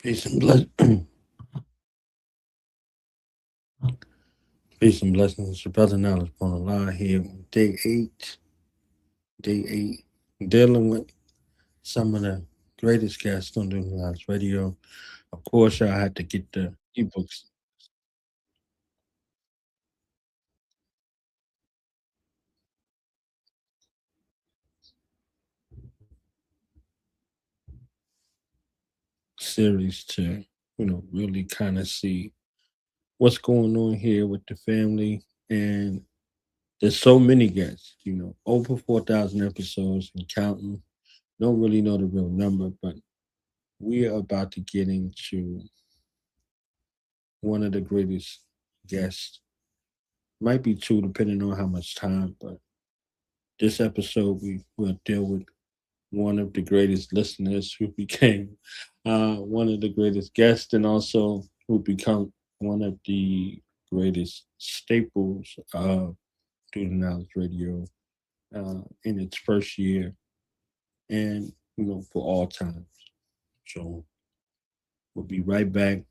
Peace and bless. Peace and blessings. It's your brother Knowledge on the line here on day eight, dealing with some of the greatest guests on the Knowledge Radio. Of course, I had to get the ebooks series to, really kind of see what's going on here with the family. And there's so many guests, over 4,000 episodes and counting. Don't really know the real number, but we are about to get into one of the greatest guests. Might be two, depending on how much time. But this episode, we will deal with one of the greatest listeners who became one of the greatest guests, and also who become one of the greatest staples of Student Knowledge Radio in its first year, and for all times. So we'll be right back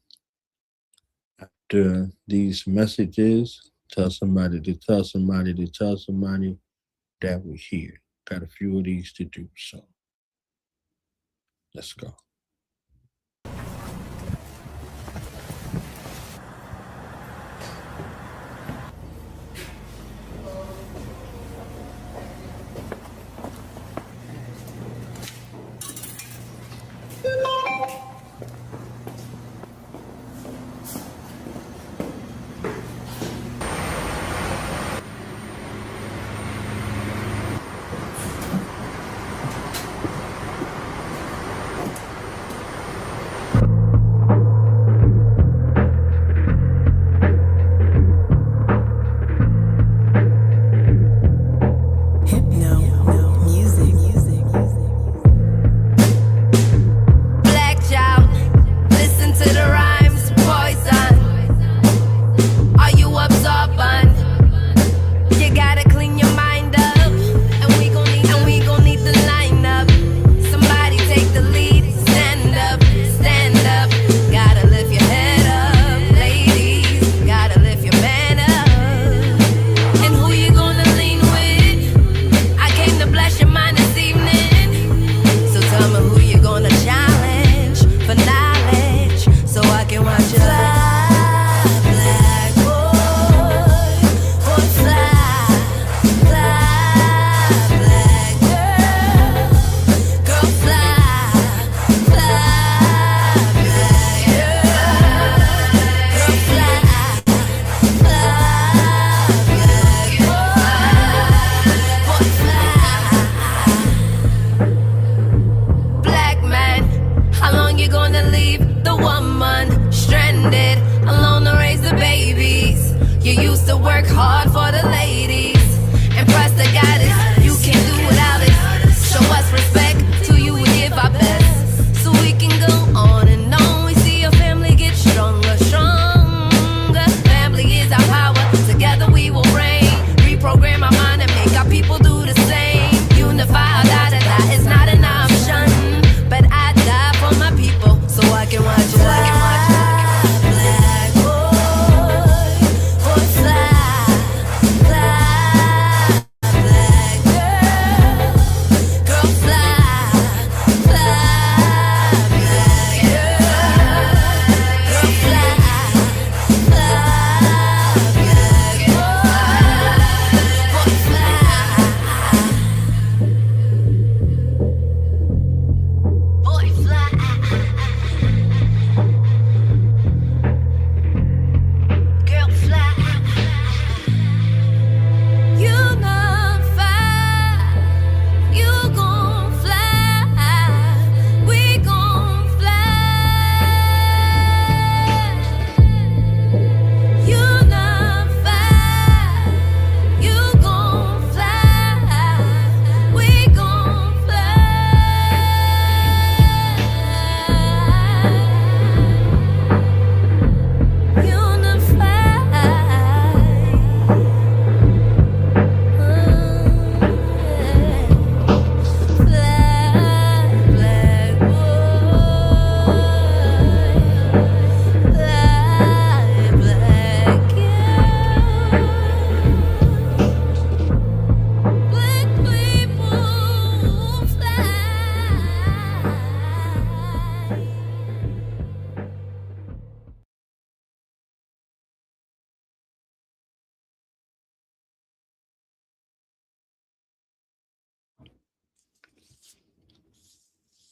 after these messages. Tell somebody to tell somebody to tell somebody that we're here. Got a few of these to do, so let's go.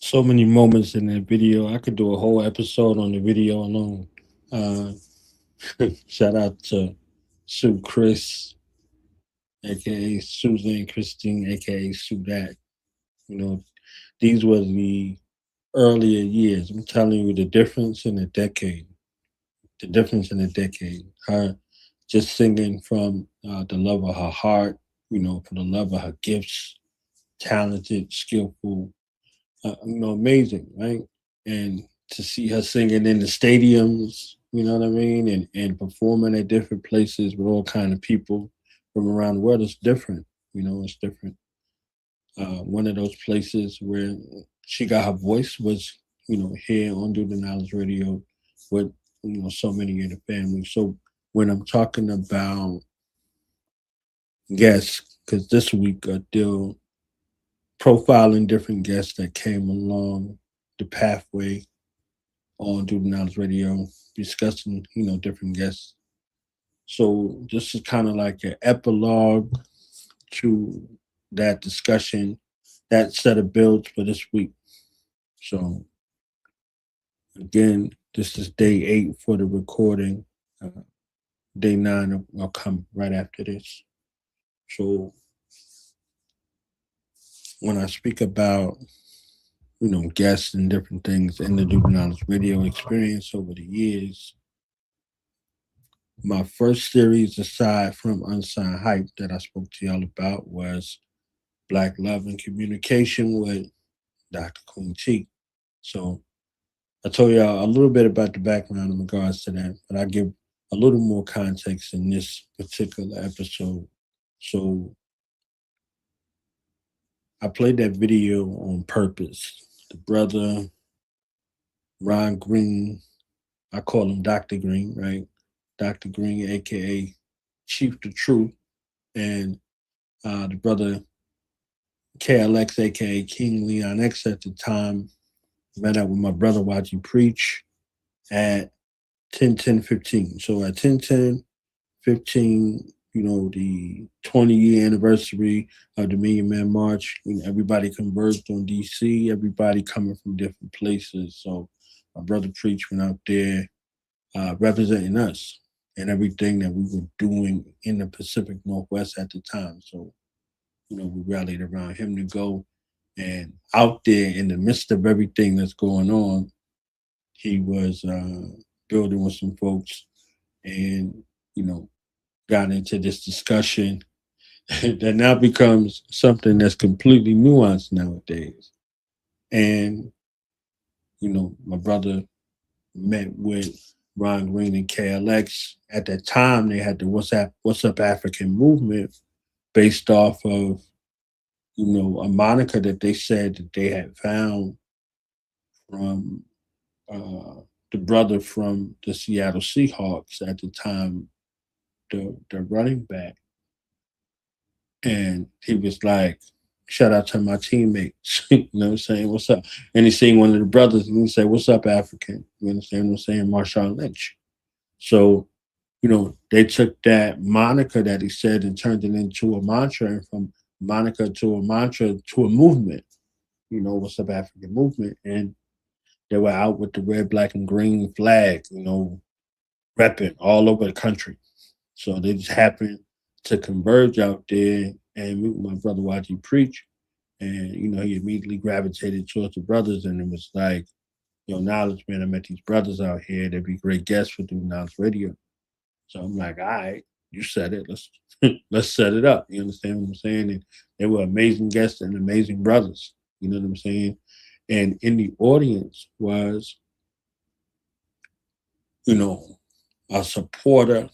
So many moments in that video. I could do a whole episode on the video alone. Uh, Shout out to Sue Chris, aka Suzanne Christine, aka Sue That. You know, these were the earlier years. I'm telling you the difference in a decade. The difference in a decade. Her just singing from the love of her heart, for the love of her gifts, talented, skillful, amazing, right? And to see her singing in the stadiums, you know what I mean, and performing at different places with all kind of people from around the world, it's different. It's different. One of those places where she got her voice was, here on Do the Knowledge Radio with, so many in the family. So when I'm talking about guests, because this week I deal profiling different guests that came along the pathway on Do the Knowledge Radio, discussing, different guests. So this is kind of like an epilogue to that discussion, that set of builds for this week. So again, this is day 8 for the recording. Day 9 will come right after this. So when I speak about, guests and different things in the Do the Knowledge Radio experience over the years, my first series, aside from Unsigned Hype that I spoke to y'all about, was Black Love and Communication with Dr. Queen T. So I told y'all a little bit about the background in regards to that, but I give a little more context in this particular episode. So I played that video on purpose. The brother, Ron Green, I call him Dr. Green, right? Dr. Green, aka Chief the Truth, and the brother KLX, aka King Leon X at the time, met up with my brother watching preach at 10-10-15. So at 10-10-15, the 20-year anniversary of the Million Man March, everybody converged on DC, everybody coming from different places. So my brother Preach went out there representing us and everything that we were doing in the Pacific Northwest at the time. So, we rallied around him to go. And out there in the midst of everything that's going on, he was building with some folks and, you know, got into this discussion that now becomes something that's completely nuanced nowadays. And, my brother met with Ron Green and KLX. At that time, they had the What's Up African movement based off of, a moniker that they said that they had found from uh, the brother from the Seattle Seahawks at the time, the running back. And he was like, shout out to my teammates. You know what I'm saying? What's up? And he seen one of the brothers and he said, what's up, African? You understand what I'm saying? Marshawn Lynch. So, they took that moniker that he said and turned it into a mantra, and from moniker to a mantra to a movement, what's up, African movement. And they were out with the red, black, and green flag, repping all over the country. So they just happened to converge out there and meet my brother YG Preach. And, he immediately gravitated towards the brothers and it was like, knowledge, man, I met these brothers out here. They'd be great guests for doing knowledge radio. So I'm like, all right, you said it. Let's let's set it up. You understand what I'm saying? And they were amazing guests and amazing brothers. You know what I'm saying? And in the audience was, you know, a supporter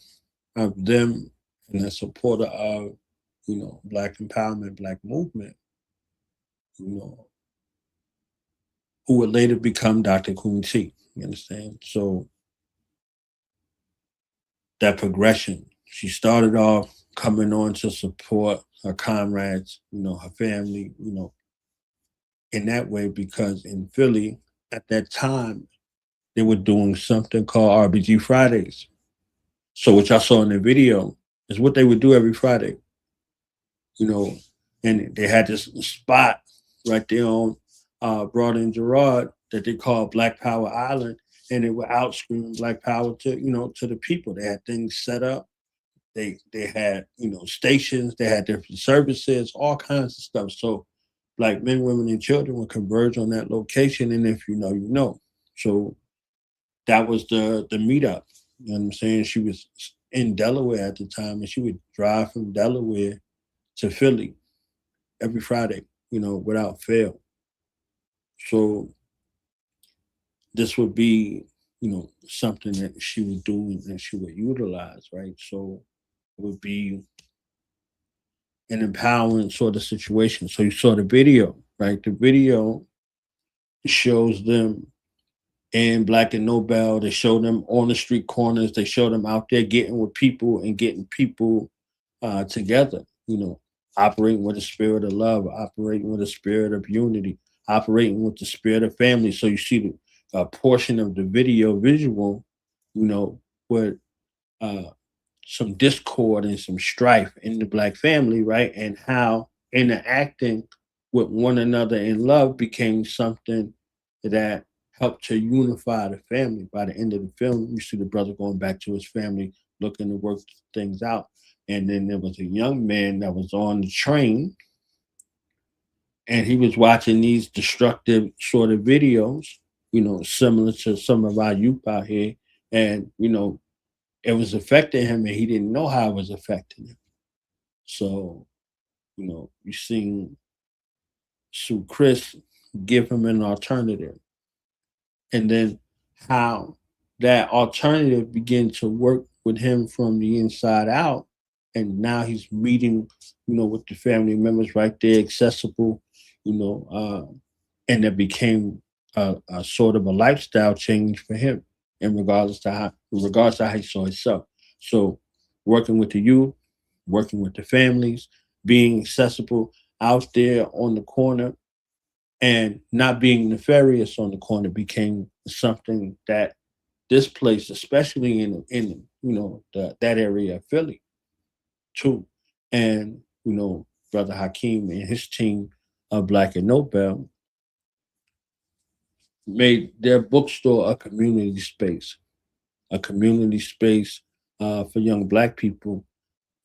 of them and a supporter of, Black empowerment, Black movement, you know, who would later become Dr. Queen T. You understand? So that progression, she started off coming on to support her comrades, her family, in that way, because in Philly at that time, they were doing something called RBG Fridays. So what y'all saw in the video is what they would do every Friday, you know, and they had this spot right there on brought in Gerard that they called Black Power Island, and they were out screaming Black Power to to the people. They had things set up. They had stations. They had different services, all kinds of stuff. So like men, women, and children would converge on that location, and if you know, you know. So that was the meetup. You know what I'm saying? She was in Delaware at the time, and she would drive from Delaware to Philly every Friday, without fail. So this would be, something that she would do and she would utilize, right? So it would be an empowering sort of situation. So you saw the video, right? The video shows them and Black and Nobel. They show them on the street corners. They show them out there getting with people and getting people together. Operating with a spirit of love, operating with a spirit of unity, operating with the spirit of family. So you see the portion of the video visual, you know, with uh, some discord and some strife in the Black family, right? And how interacting with one another in love became something that helped to unify the family. By the end of the film, you see the brother going back to his family, looking to work things out. And then there was a young man that was on the train and he was watching these destructive sort of videos, similar to some of our youth out here. And, it was affecting him and he didn't know how it was affecting him. So, you seen Sue Chris give him an alternative. And then how that alternative began to work with him from the inside out. And now he's meeting, with the family members right there, accessible, you know, uh, and it became a sort of a lifestyle change for him in regards to how he saw himself. So working with the youth, working with the families, being accessible out there on the corner, and not being nefarious on the corner became something that this place, especially in that area of Philly too, and Brother Hakeem and his team of Black and Nobel made their bookstore a community space for young Black people,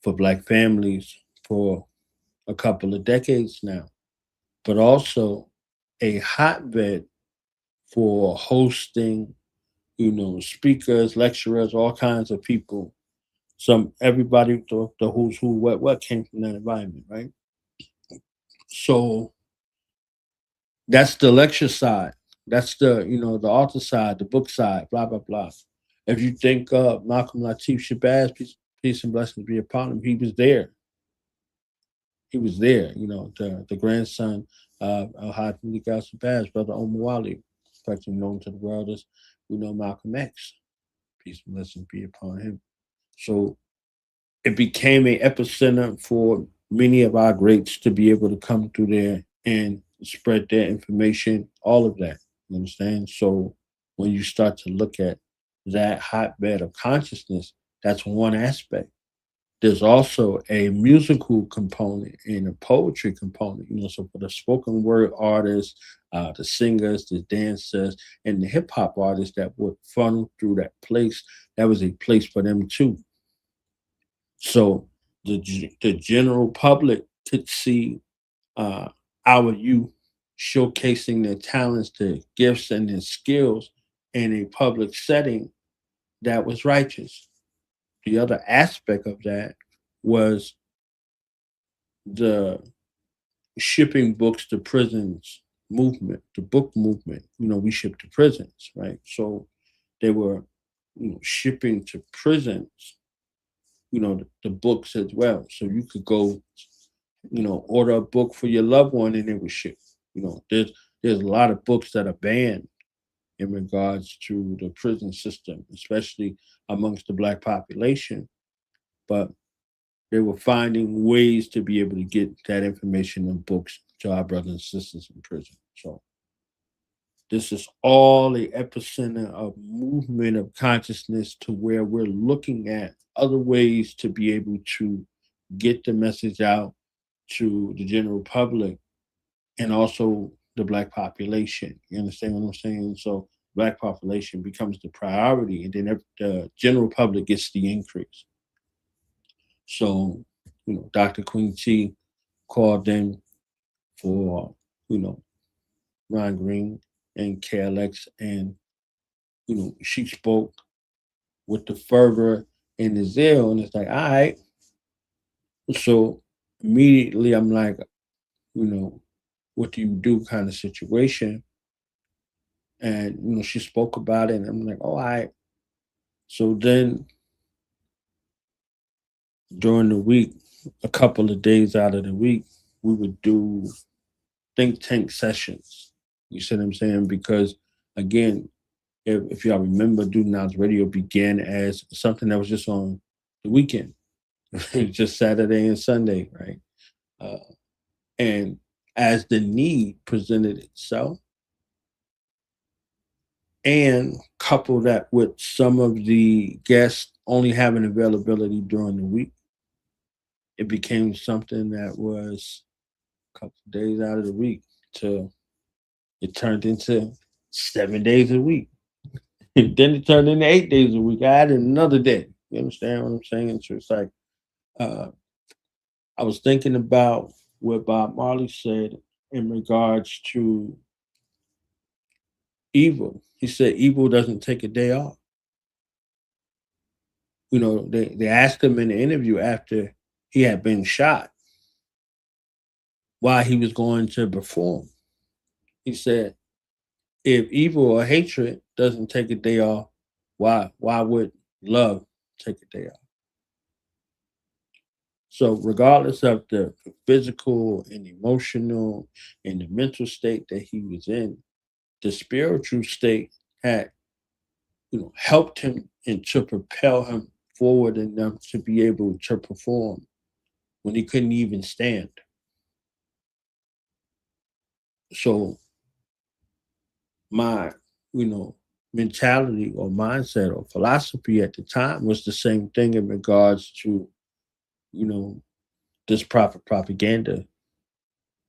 for Black families, for a couple of decades now, but also a hotbed for hosting, speakers, lecturers, all kinds of people. Some everybody, the who's who, what came from that environment, right? So that's the lecture side. That's the author side, the book side, blah blah blah. If you think Malcolm Latif Shabazz, peace and blessings be upon him, he was there. He was there. The grandson of Al Miguel Shabazz, brother Omar Wali, person known to the world as Malcolm X. Peace and blessings be upon him. So it became an epicenter for many of our greats to be able to come through there and spread their information, all of that. You understand? So when you start to look at that hotbed of consciousness, that's one aspect. There's also a musical component and a poetry component, so for the spoken word artists, the singers, the dancers, and the hip hop artists that would funnel through that place, that was a place for them too. So the general public could see uh, our youth showcasing their talents, their gifts, and their skills in a public setting that was righteous. The other aspect of that was the shipping books to prisons movement, the book movement. We shipped to prisons, right? So they were, shipping to prisons, the books as well. So you could go order a book for your loved one and it was shipped. There's a lot of books that are banned in regards to the prison system, especially amongst the Black population. But they were finding ways to be able to get that information in books to our brothers and sisters in prison. So this is all a epicenter of movement of consciousness to where we're looking at other ways to be able to get the message out to the general public and also the black population. You understand what I'm saying? So black population becomes the priority, and then the general public gets the increase. So, Dr. Queen T called in for, you know, Ron Green and KLX, and she spoke with the fervor and the zeal, and it's like, all right. So immediately I'm like, you know, what do you do kind of situation? And she spoke about it, and I'm like, all right. So then during the week, a couple of days out of the week, we would do think tank sessions. You see what I'm saying? Because again, if y'all remember, Do Now's Radio began as something that was just on the weekend, just Saturday and Sunday, right? Uh, and as the need presented itself, and couple that with some of the guests only having availability during the week, it became something that was a couple of days out of the week to it turned into 7 days a week. And then it turned into 8 days a week. I added another day. You understand what I'm saying? So it's like uh, I was thinking about what Bob Marley said in regards to evil. He said evil doesn't take a day off. They asked him in the interview after he had been shot why he was going to perform. He said, if evil or hatred doesn't take a day off, why would love take a day off? So regardless of the physical and emotional and the mental state that he was in, the spiritual state had, helped him and to propel him forward enough to be able to perform when he couldn't even stand. So my, you know, mentality or mindset or philosophy at the time was the same thing in regards to, you know, this proper propaganda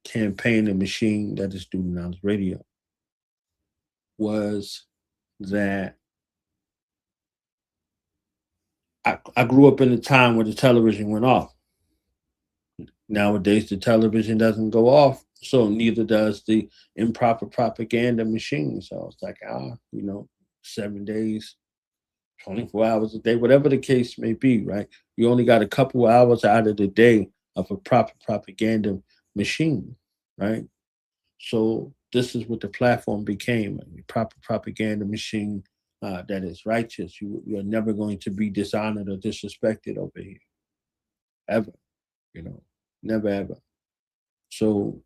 campaign and machine that is Student Knowledge Radio was that I grew up in a time where the television went off. Nowadays, the television doesn't go off, so neither does the improper propaganda machine. So it's like, 7 days, 24 hours a day, whatever the case may be, right? You only got a couple hours out of the day of a proper propaganda machine, right? So this is what the platform became, a proper propaganda machine that is righteous. You're never going to be dishonored or disrespected over here, ever, you know, never ever. So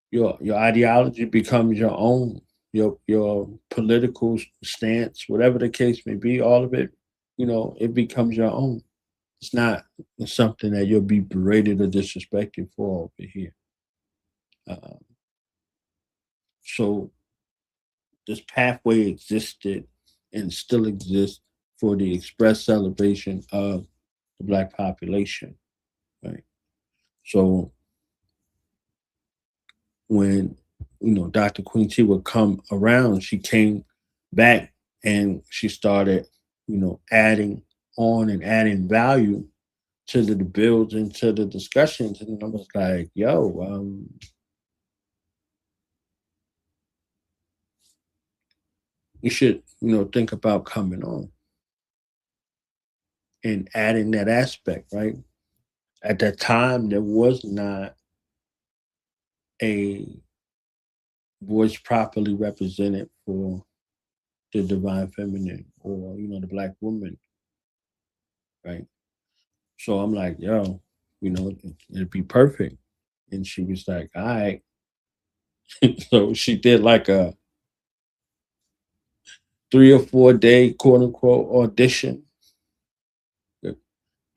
your ideology becomes your own, your political stance, whatever the case may be, all of it, it becomes your own. It's not something that you'll be berated or disrespected for over here. Uh, so this pathway existed and still exists for the express celebration of the black population, right? So when Dr. Queen T would come around, she came back and she started, adding on and adding value to the builds and to the discussions. And I was like, yo, you should, think about coming on and adding that aspect, right? At that time, there was not a voice properly represented for the divine feminine or, the black woman, right? So I'm like, yo, it'd be perfect. And she was like, all right. So she did like a 3 or 4 day quote unquote audition.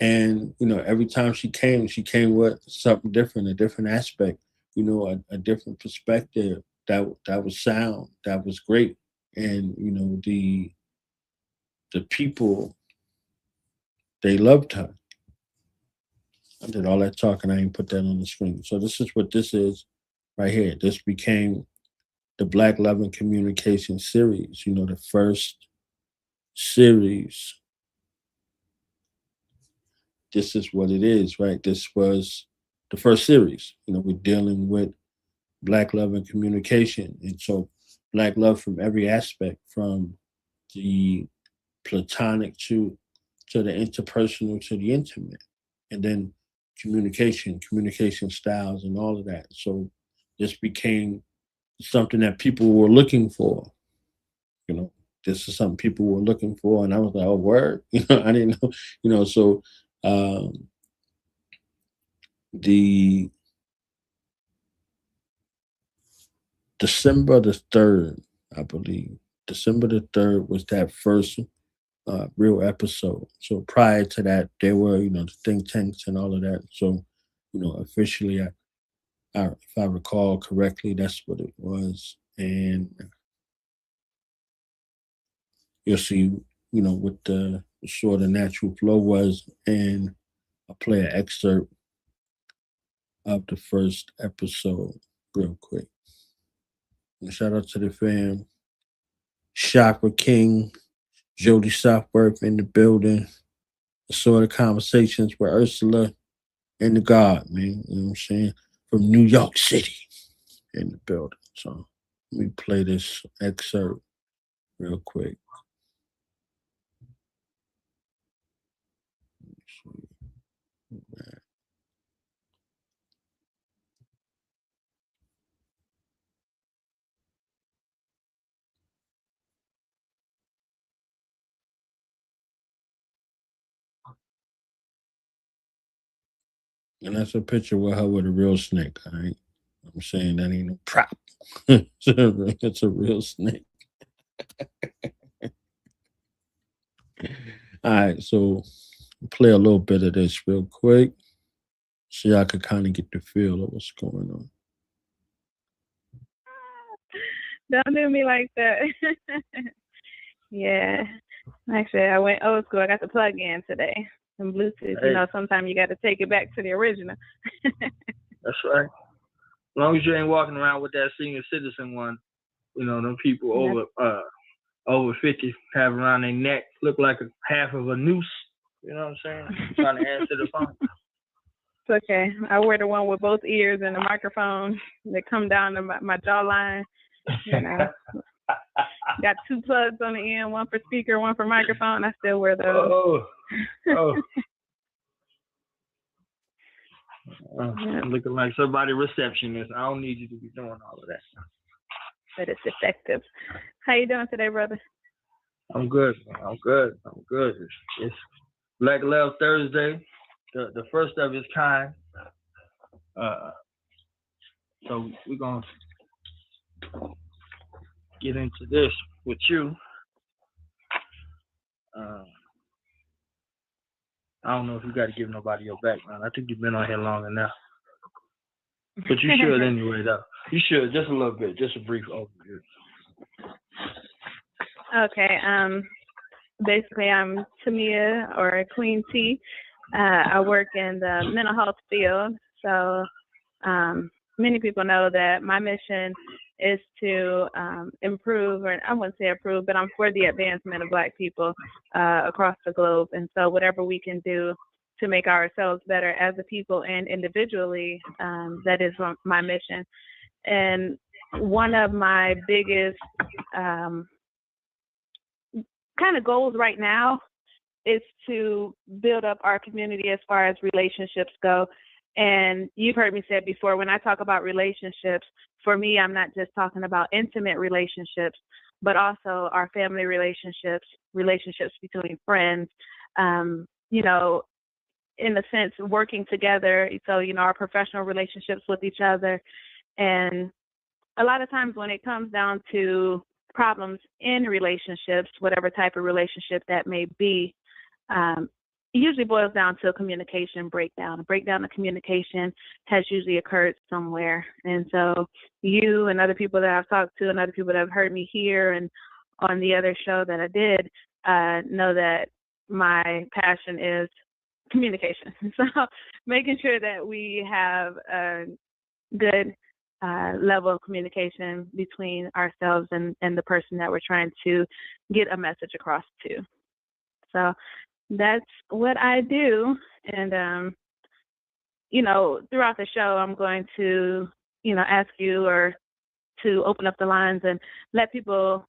And every time she came with something different, a different aspect, a different perspective that was sound, that was great. And the people, they loved her. I did all that talking, I ain't put that on the screen. So this is what this is right here. This became the Black Love and Communication series. The first series, this is what it is, right? This was the first series. We're dealing with Black love and communication. And so Black love from every aspect, from the platonic to the interpersonal to the intimate. And then communication styles and all of that. So this became something that people were looking for. You know, this is something people were looking for. And I was like, oh word. I didn't know, so um the December the 3rd, I believe. December the 3rd was that first real episode. So prior to that, there were, the think tanks and all of that. So, officially, if I recall correctly, that's what it was. And you'll see, what the sort of natural flow was. And I'll play an excerpt of the first episode real quick. And shout out to the fam. Chakra King, Jody Southworth in the building. The sort of conversations with Ursula and the God, man. You know what I'm saying? From New York City in the building. So let me play this excerpt real quick. And that's a picture with her with a real snake, all right? I'm saying that ain't no prop. It's a real snake. All right, so play a little bit of this real quick so y'all could kind of get the feel of what's going on. Don't do me like that. Yeah. Actually, I went old school. I got the plug in today. And Bluetooth, Hey, sometimes you got to take it back to the original. that's right. As long as you ain't walking around with that senior citizen one, them people over 50 have around their neck look like half of a noose. You know what I'm saying? Trying to answer the phone. It's okay. I wear the one with both ears and the microphone that come down to my jawline. Got two plugs on the end, one for speaker, one for microphone. I still wear those. Oh. I'm looking like somebody receptionist. I don't need you to be doing all of that. But it's effective. How you doing today, brother? I'm good. It's Black Love Thursday, the first of its kind. So we're going to get into this with you. I don't know if you got to give nobody your background. I think you've been on here long enough. But you should anyway, though. You should, just a little bit, just a brief overview. Okay. Basically, I'm Tamia, or Queen T. I work in the mental health field. So many people know that my mission is to improve, or I wouldn't say improve, but I'm for the advancement of Black people across the globe. And so whatever we can do to make ourselves better as a people and individually, that is my mission. And one of my biggest kind of goals right now is to build up our community as far as relationships go. And you've heard me say it before, when I talk about relationships, for me, I'm not just talking about intimate relationships, but also our family relationships between friends, in a sense, working together. So, our professional relationships with each other. And a lot of times when it comes down to problems in relationships, whatever type of relationship that may be, it usually boils down to a communication breakdown. A breakdown of communication has usually occurred somewhere. And so you and other people that I've talked to and other people that have heard me here and on the other show that I did know that my passion is communication. So making sure that we have a good level of communication between ourselves and the person that we're trying to get a message across to. So that's what I do. And, throughout the show, I'm going to, ask you or to open up the lines and let people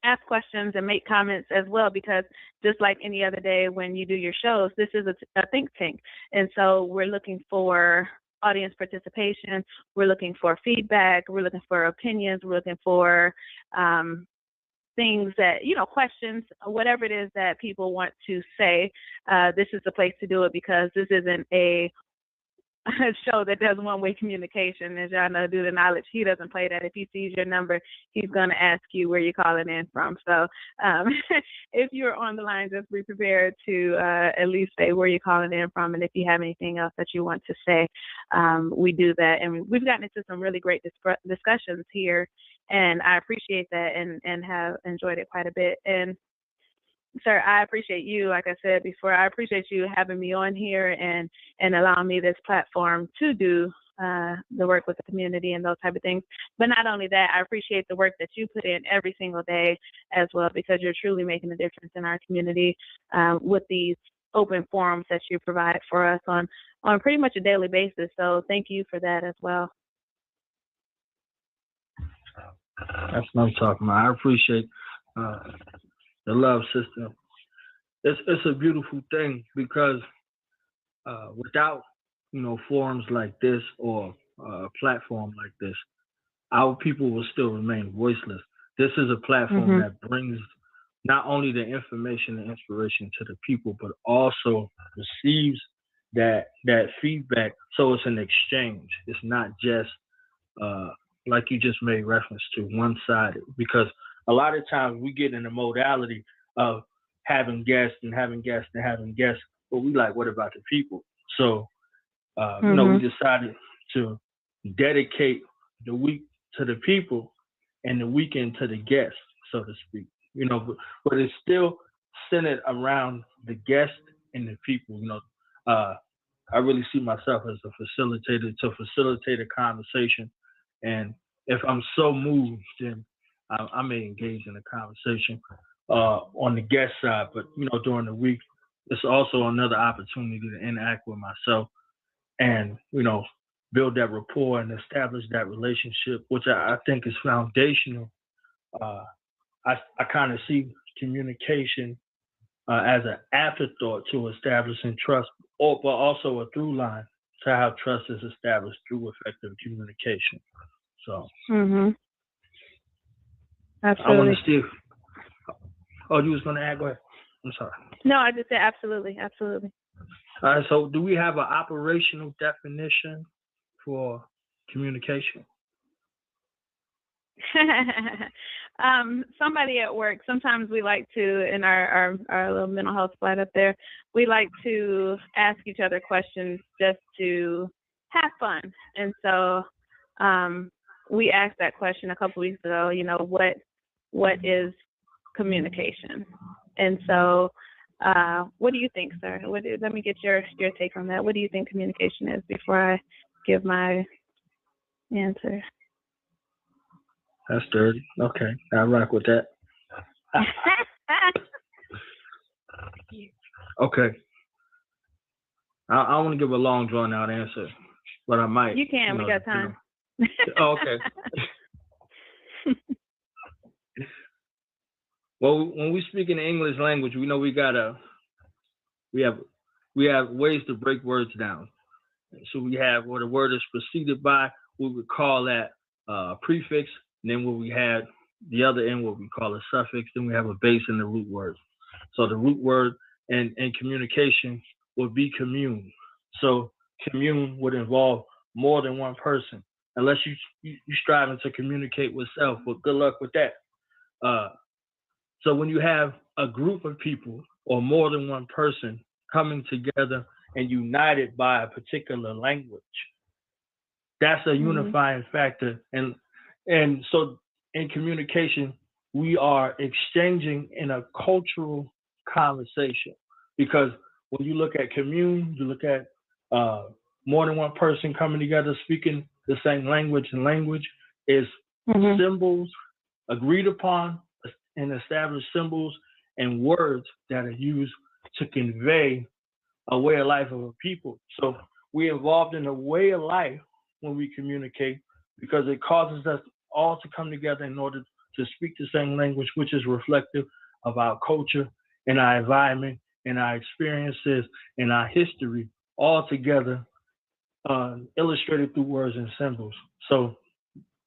ask questions and make comments as well, because just like any other day when you do your shows, this is a think tank. And so we're looking for audience participation. We're looking for feedback. We're looking for opinions. We're looking for things that, questions, whatever it is that people want to say. This is the place to do it, because this isn't a show that does one-way communication. As y'all know, due to knowledge, he doesn't play that. If he sees your number, he's going to ask you where you're calling in from. So if you're on the line, just be prepared to at least say where you're calling in from, and if you have anything else that you want to say, we do that. And we've gotten into some really great discussions here, and I appreciate that and have enjoyed it quite a bit. And sir, I appreciate you. Like I said before, I appreciate you having me on here and allowing me this platform to do the work with the community and those type of things. But not only that, I appreciate the work that you put in every single day as well, because you're truly making a difference in our community with these open forums that you provide for us on pretty much a daily basis. So thank you for that as well. That's what I'm talking about. I appreciate the love system. It's a beautiful thing, because without forums like this or a platform like this, our people will still remain voiceless. This is a platform that brings not only the information and inspiration to the people, but also receives that feedback. So it's an exchange. It's not just like you just made reference to, one-sided, because a lot of times we get in the modality of having guests and having guests and having guests, but we like, what about the people? So, we decided to dedicate the week to the people and the weekend to the guests, so to speak. But it's still centered around the guests and the people. I really see myself as a facilitator to facilitate a conversation, and if I'm so moved, then I may engage in a conversation on the guest side. But during the week, it's also another opportunity to interact with myself and build that rapport and establish that relationship, which I think is foundational. I kind of see communication as an afterthought to establishing trust, but also a through line to how trust is established through effective communication. So. Absolutely. I want to see if. Oh, you was going to add? Go ahead. I'm sorry. No, I just said absolutely. Absolutely. All right. So, do we have an operational definition for communication? Somebody at work, sometimes we like to, in our little mental health flat up there, we like to ask each other questions just to have fun. And so we asked that question a couple weeks ago, what is communication? And so what do you think, sir? Let me get your take on that. What do you think communication is before I give my answer? That's dirty. Okay, I rock with that. Okay. I want to give a long, drawn-out answer, but I might. You can. We got time. Oh, okay. Well, when we speak in the English language, we know we have ways to break words down. So we have where the word is preceded by, we would call that prefix. And then when we had the other end, what we call a suffix, then we have a base in the root word. So the root word in communication would be commune. So commune would involve more than one person, unless you striving to communicate with self. But good luck with that. So when you have a group of people or more than one person coming together and united by a particular language, that's a unifying factor. And so in communication, we are exchanging in a cultural conversation, because when you look at commune, you look at more than one person coming together speaking the same language, and language is Mhm. symbols agreed upon and established symbols and words that are used to convey a way of life of a people. So we're involved in a way of life when we communicate because it causes us all to come together in order to speak the same language, which is reflective of our culture and our environment and our experiences and our history all together, illustrated through words and symbols. So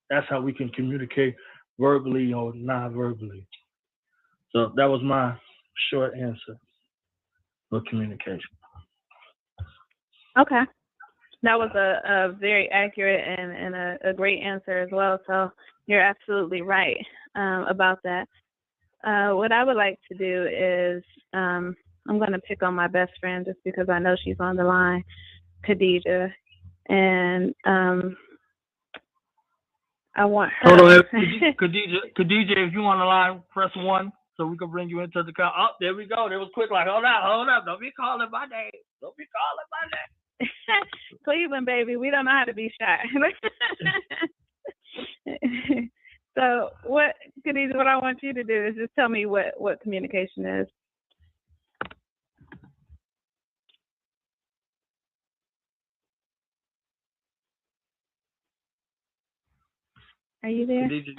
that's how we can communicate verbally or non-verbally. So that was my short answer for communication. Okay. That was a very accurate and a great answer as well. So you're absolutely right about that. What I would like to do is I'm going to pick on my best friend just because I know she's on the line, Khadija, and I want Hold her. on, Khadija, if you on the line, press one so we can bring you into the call. Oh, there we go. That was quick. Like, hold up. Don't be calling my name. Don't be calling my name. Cleveland, baby, we don't know how to be shy. So, what, Khadija, what I want you to do is just tell me what communication is. Are you there? Khadija,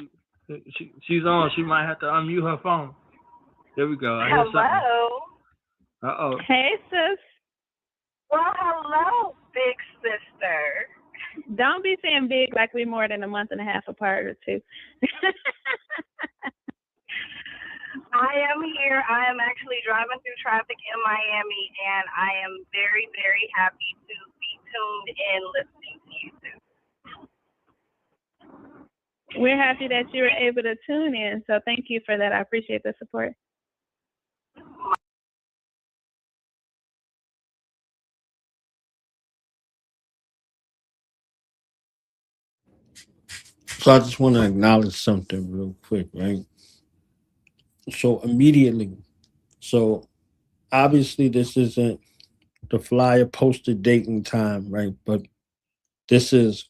she's on. She might have to unmute her phone. There we go. I hear something. Hello. Uh-oh. Hey, sis. Well, hello, big sister. Don't be saying big like we're more than a month and a half apart or two. I am here. I am actually driving through traffic in Miami, and I am very, very happy to be tuned in listening to you two. We're happy that you were able to tune in. So thank you for that. I appreciate the support. So I just want to acknowledge something real quick, right? So immediately, so obviously this isn't the flyer posted date and time, right? But this is,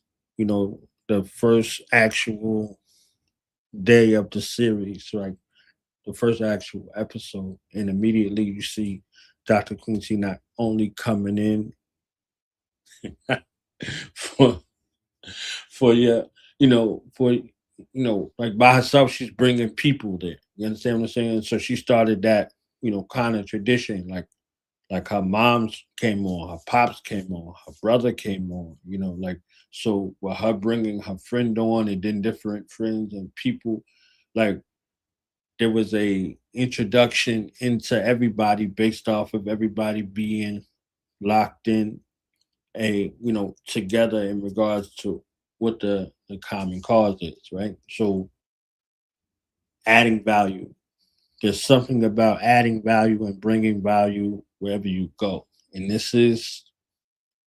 the first actual day of the series, right? The first actual episode, and immediately you see Dr. Quincy not only coming in for your, like by herself, she's bringing people there. You understand what I'm saying? So she started that, kind of tradition, like her mom's came on, her pops came on, her brother came on, like so with her bringing her friend on and then different friends and people, like there was a introduction into everybody based off of everybody being locked in together in regards to what the common cause is, right? So adding value. There's something about adding value and bringing value wherever you go. And this is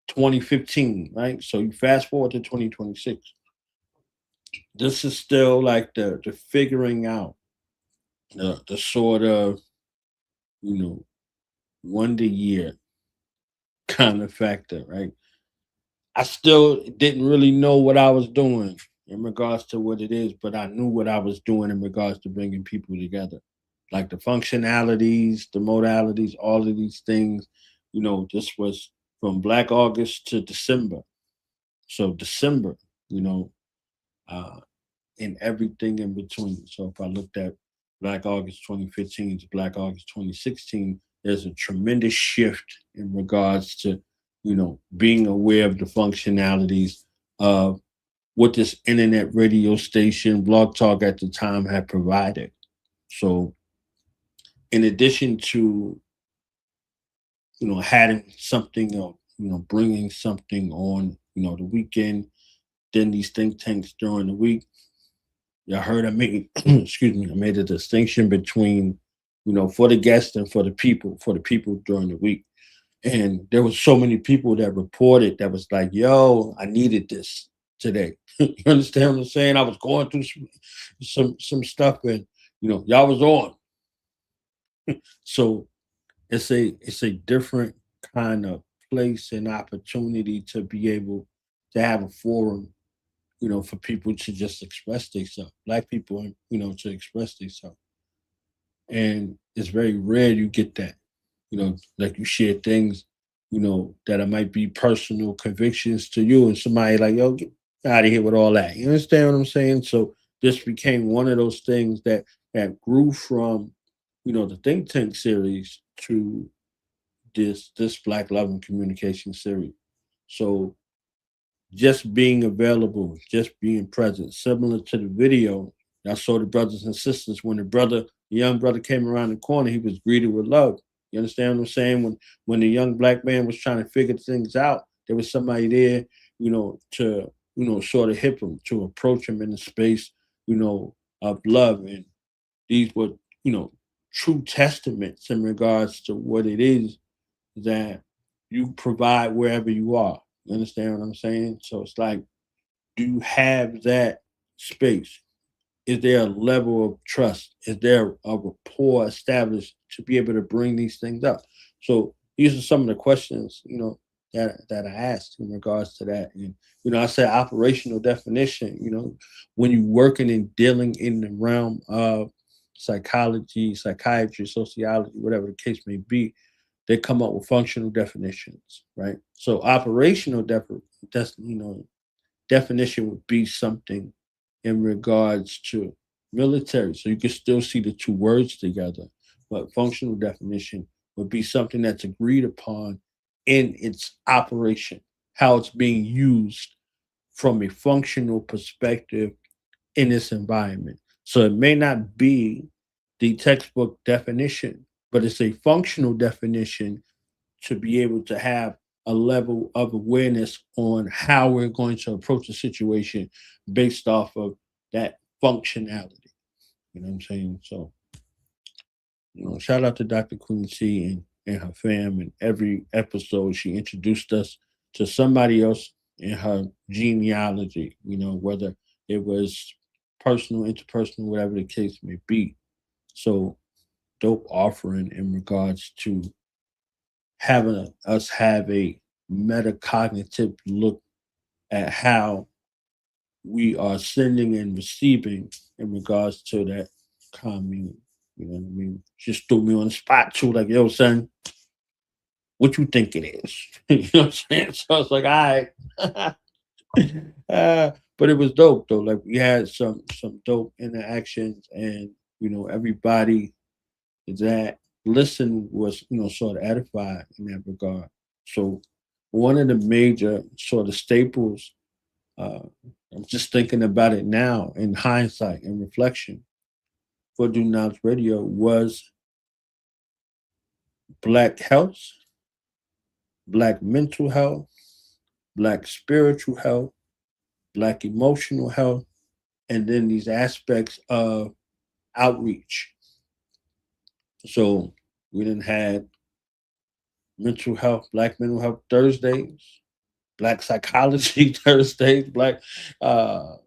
2015, right? So you fast forward to 2026. This is still like the figuring out the sort of you know wonder year kind of factor, right? I still didn't really know what I was doing in regards to what it is, but I knew what I was doing in regards to bringing people together. Like the functionalities, the modalities, all of these things, this was from Black August to December. So December, you know, uh, and everything in between. So if I looked at Black August 2015 to Black August 2016, there's a tremendous shift in regards to, being aware of the functionalities of what this internet radio station, Blog Talk at the time had provided. So in addition to, having something, bringing something on, the weekend, then these think tanks during the week, I heard I made excuse me, I made a distinction between, for the guests and for the people during the week. And there was so many people that reported that was like, yo, I needed this today. You understand what I'm saying? I was going through some stuff and y'all was on. So it's a different kind of place and opportunity to be able to have a forum for people to just express themselves, black people, to express themselves. And it's very rare you get that, like you share things, that it might be personal convictions to you, and somebody like, yo, get out of here with all that. You understand what I'm saying? So this became one of those things that grew from, the think tank series to this Black Love and Communication series. So just being available, just being present, similar to the video. I saw the brothers and sisters when the young brother came around the corner, he was greeted with love. You understand what I'm saying? When the young black man was trying to figure things out, there was somebody there, to sort of hip him, to approach him in the space, of love. And these were, true testaments in regards to what it is that you provide wherever you are. You understand what I'm saying? So it's like, do you have that space? Is there a level of trust? Is there a rapport established to be able to bring these things up? So these are some of the questions, that I asked in regards to that. And I said operational definition. When you're working and dealing in the realm of psychology, psychiatry, sociology, whatever the case may be, they come up with functional definitions, right? So operational definition would be something in regards to military. So you can still see the two words together, but functional definition would be something that's agreed upon in its operation, how it's being used from a functional perspective in this environment. So it may not be the textbook definition, but it's a functional definition to be able to have a level of awareness on how we're going to approach the situation based off of that functionality. You know what I'm saying? So, shout out to Dr. Queen C and her fam. And every episode, she introduced us to somebody else in her genealogy, whether it was personal, interpersonal, whatever the case may be. So, dope offering in regards to having us have a metacognitive look at how we are sending and receiving in regards to that commune. You know what I mean? Just threw me on the spot too, like, yo, son, what you think it is? You know what I'm saying? So I was like, all right. But it was dope though. Like we had some dope interactions, and everybody that listened was sort of edified in that regard. So one of the major sort of staples, uh, I'm just thinking about it now in hindsight and reflection for Do Knobs Radio was Black health, Black mental health, Black spiritual health, Black emotional health, and then these aspects of outreach. So we didn't had mental health, Black mental health Thursdays, Black psychology Thursdays, uh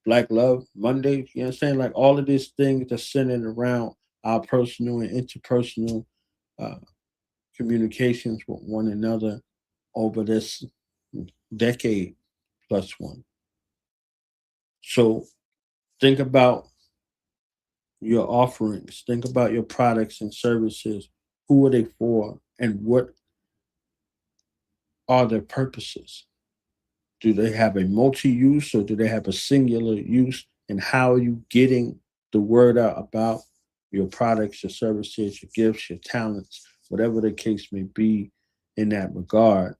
Black love Mondays. You know what I'm saying? Like all of these things are centered around our personal and interpersonal uh, communications with one another over this decade plus one. So think about your offerings, think about your products and services. Who are they for, and what are their purposes? Do they have a multi-use, or do they have a singular use? And how are you getting the word out about your products, your services, your gifts, your talents, whatever the case may be in that regard?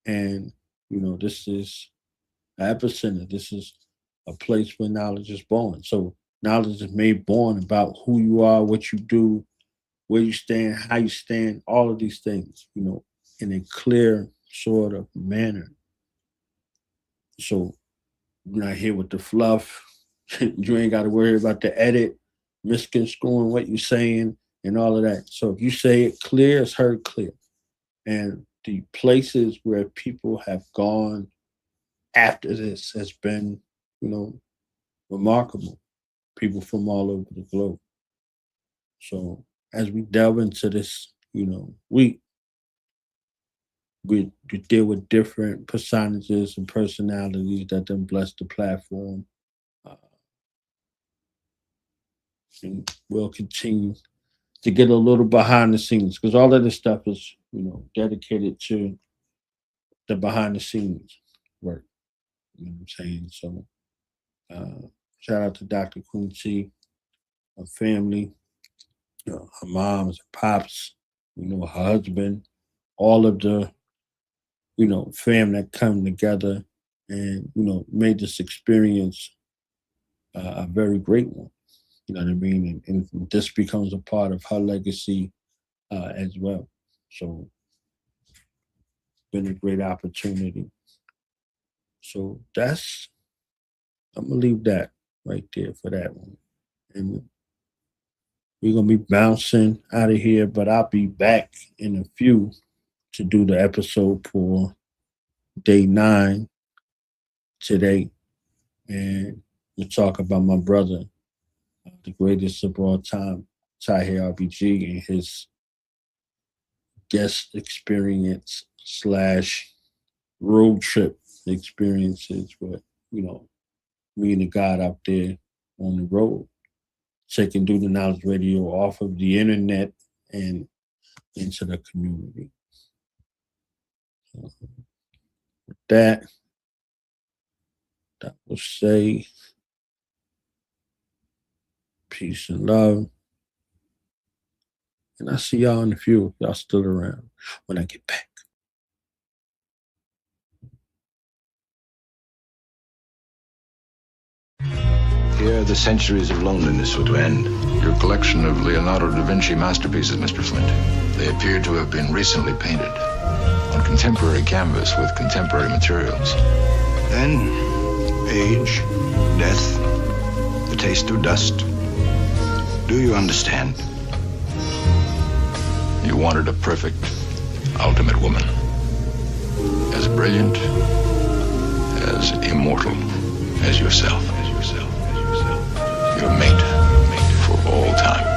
And this is an epicenter. This is a place where knowledge is born. So knowledge is made born about who you are, what you do, where you stand, how you stand, all of these things, in a clear sort of manner. So you're not here with the fluff. You ain't got to worry about the edit, misconstruing what you're saying, and all of that. So if you say it clear, it's heard clear. And the places where people have gone after this has been, you know, remarkable. People from all over the globe. So as we delve into this, week, we deal with different personages and personalities that then bless the platform. Uh, and we'll continue to get a little behind the scenes because all of this stuff is, dedicated to the behind the scenes work. You know what I'm saying? So, shout out to Dr. Quincy, her family, her moms, her pops, her husband, all of the, fam that come together and, made this experience a very great one. You know what I mean? And this becomes a part of her legacy as well. So, been a great opportunity. So I'm gonna leave that right there for that one. And we're gonna be bouncing out of here, but I'll be back in a few to do the episode for day 9 today. And we'll talk about my brother, the greatest of all time, Tahir RBG, and his guest experience slash road trip experiences with, me and the God out there on the road, taking Do the Knowledge Radio off of the internet and into the community. So with that will say peace and love. And I'll see y'all in a few if y'all still around when I get back. Here, the centuries of loneliness were to end. Your collection of Leonardo da Vinci masterpieces, Mr. Flint. They appear to have been recently painted. On contemporary canvas with contemporary materials. Then, age, death, the taste of dust. Do you understand? You wanted a perfect, ultimate woman. As brilliant, as immortal as yourself. Your mate for all time.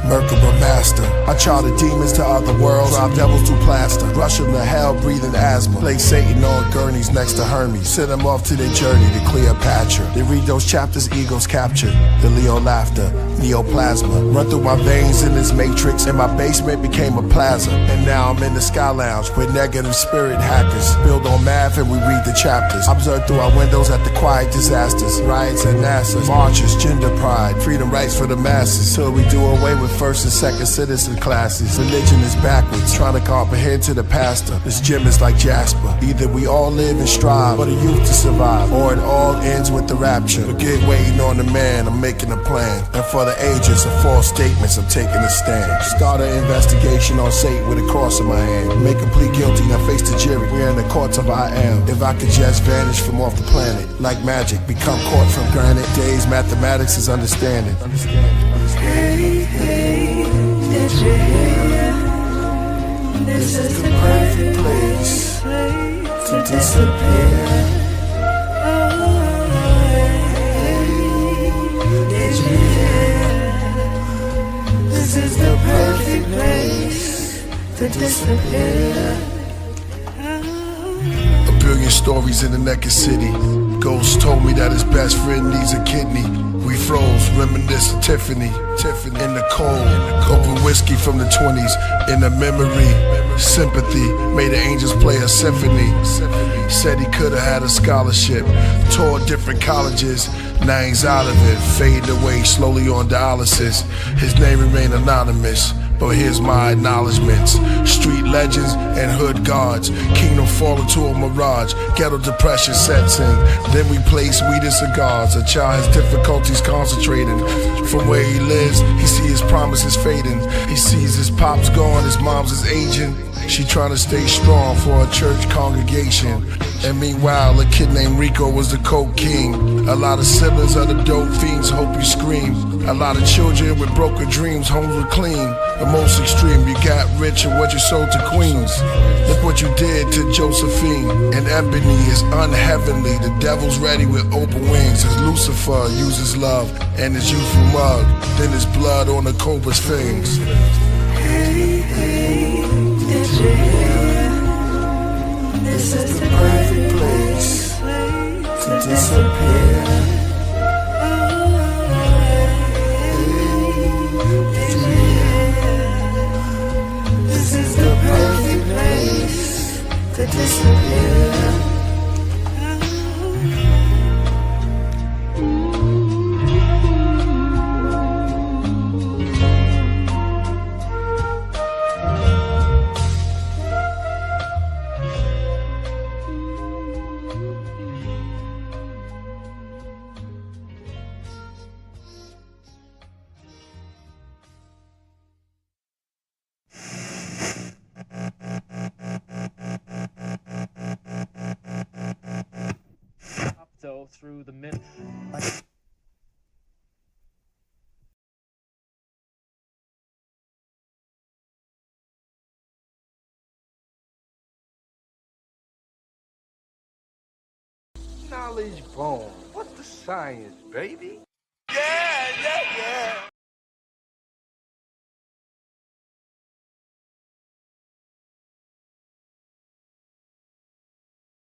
Merkaba master, I charter demons to other worlds, drive devils to plaster, rush them to hell, breathing asthma, place Satan on gurneys next to Hermes, send them off to their journey to Cleopatra. They read those chapters, egos captured, the Leo laughter, neoplasma, run through my veins in this matrix, and my basement became a plaza, and now I'm in the Sky Lounge with negative spirit hackers, build on math and we read the chapters, observe through our windows at the quiet disasters, riots at NASA, marches, gender pride, freedom rights for the masses, till we do away with first and second citizen classes. Religion is backwards, trying to comprehend to the pastor. This gym is like Jasper. Either we all live and strive for the youth to survive, or it all ends with the rapture. Forget waiting on the man, I'm making a plan. And for the ages of false statements, I'm taking a stand. Start an investigation on Satan with a cross in my hand. Make him plead guilty, now face the jury. We're in the courts of I am. If I could just vanish from off the planet, like magic, become caught from granite. Days, mathematics is understanding. Hey, hey, did you hear? This is the perfect place to disappear. Oh, hey, did you hear? This is the perfect place to disappear. A billion stories in the naked city. Ghost told me that his best friend needs a kidney. We froze, reminisce of Tiffany in the cold. Open whiskey from the 20s in the memory. Sympathy made the angels play a symphony. Said he could've had a scholarship. Toured different colleges. Now he's out of it, fading away slowly on dialysis. His name remained anonymous, but here's my acknowledgements. Street legends and hood guards. Kingdom fall into a mirage. Ghetto depression sets in. Then we place weed and cigars. A child has difficulties concentrating. From where he lives, he sees his promises fading. He sees his pops gone, his mom's is aging. She trying to stay strong for a church congregation. And meanwhile, a kid named Rico was the coke king. A lot of siblings of the dope fiends hope you scream. A lot of children with broken dreams, homes were clean. The most extreme, you got rich and what you sold to queens. Look what you did to Josephine. And Ebony is unheavenly. The devil's ready with open wings. As Lucifer uses love and his youthful mug. Then his blood on the cobra's fangs. Hey, hey, did you hear? This is the perfect place to disappear. This is the perfect place to disappear. Though through the mid. Knowledge bone. What's the science, baby?